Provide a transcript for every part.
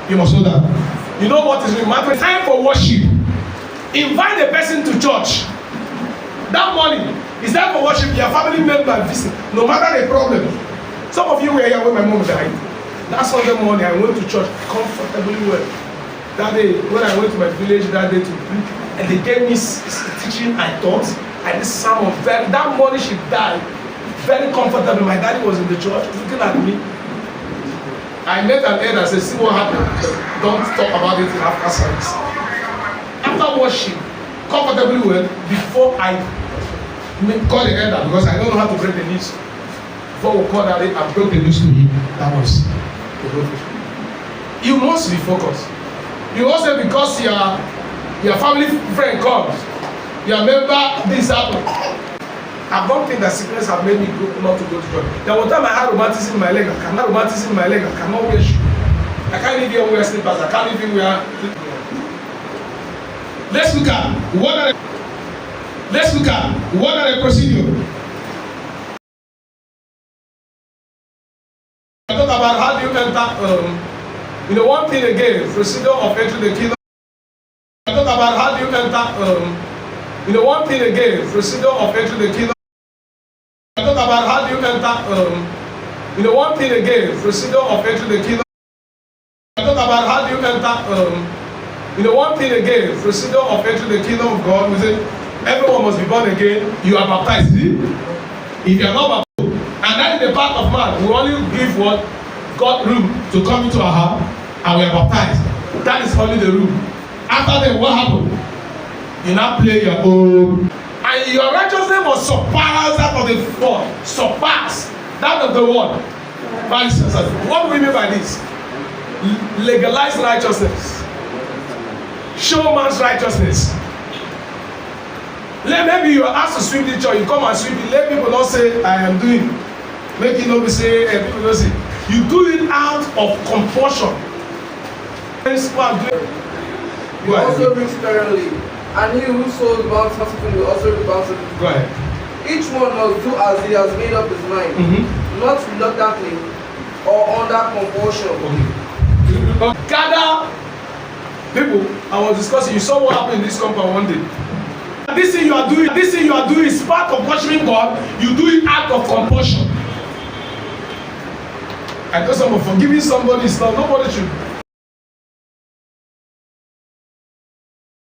You must know that. You know what is remarkable? Time for worship. Invite the person to church. That morning, it's time for worship. Your family member visit. No matter the problem. Some of you were here when my mom died. That Sunday morning, I went to church comfortably well. That day, when I went to my village that day to preach, and they gave me teaching I taught, and this sermon, that morning she died, very comfortable. My daddy was in the church looking at me. I met an elder and said, see what happened. Don't talk about it after service. After worship, comfortably well, before I call the elder, because I don't know how to break the news. Before we call that, I broke the news to him. That was the whole thing. You must be focused. You must say because your family friend comes, your member, this happened. I don't think that sickness have made me not to go to church. There was time I had rheumatism in my leg. I cannot rheumatism in my leg. I cannot wear shoes. I can't even wear slippers. I can't even wear. Let's look at what are the procedure. I talk about how do you enter. One thing again, procedure of entering the kingdom. I talk about how do you enter. One thing again, procedure of entering the kingdom. I talk about how do you enter. One thing again, procedure of entering the kingdom. I talk about how do you enter. One thing again, procedure of entering the kingdom of God. We say everyone must be born again. You are baptized. If you are not baptized, and that is the part of man. We only give what God room to come into our heart, and we are baptized. That is only the room. After that, what happened? You now play your own. And your righteousness must surpass that of the world. Surpass that of the world. What do we mean by this? Legalize righteousness. Show man's righteousness. Maybe you are asked to sweep the church, you come and sweep it. Let people not say, I am doing. Make it not be say, people not say. You do it out of compulsion. You also reap sparingly, and he who sows bountifully will also reap bountifully. Go ahead. Each one must do as he has made up his mind, not reluctantly or under compulsion. Gather people. I was discussing. You saw what happened in this compound one day. This thing you are doing is part of worshiping God. You do it out of compulsion. I know some of forgiving somebody is not. Nobody should.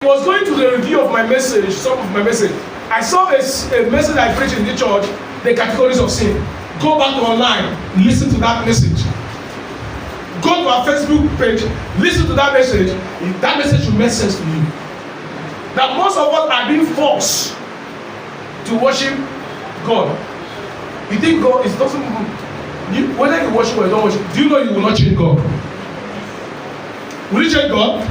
I was going to the review of my message, some of my message. I saw a message I preached in the church, the categories of sin. Go back to online, listen to that message. Go to our Facebook page, listen to that message. That message will make sense to you. That most of us are being forced to worship God. You think God is doesn't whether you worship or you don't worship, do you know you will not change God? Will you change God?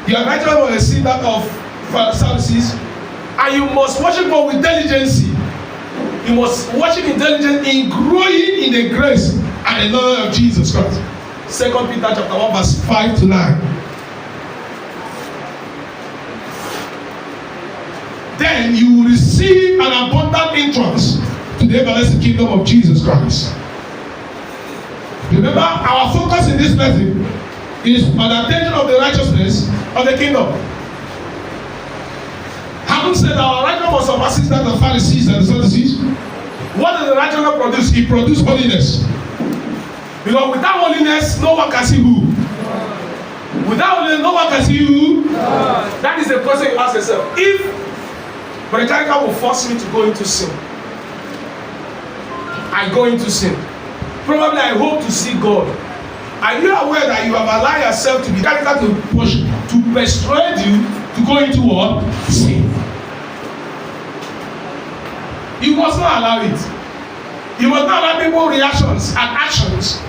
You are right now on the scene that of Pharisees, and you must worship God with diligence. You must worship intelligence in growing in the grace and the knowledge of Jesus Christ. 2 Peter chapter 1 verse 5 to 9. Then you will receive an abundant entrance to the everlasting kingdom of Jesus Christ. Remember, our focus in this lesson is on the attention of the righteousness of the kingdom. Having said our righteousness must surpass that of the Pharisees and the Sadducees, what does the righteousness produce? It produces holiness. Because without holiness, no one can see who. Without holiness, no one can see who. That is the question you ask yourself. If Brother Karika will force me to go into sin, I go into sin. Probably I hope to see God. Are you aware that you have allowed yourself to be Karika to push, to persuade you to go into what? Sin. You must not allow it. You must not allow people's reactions and actions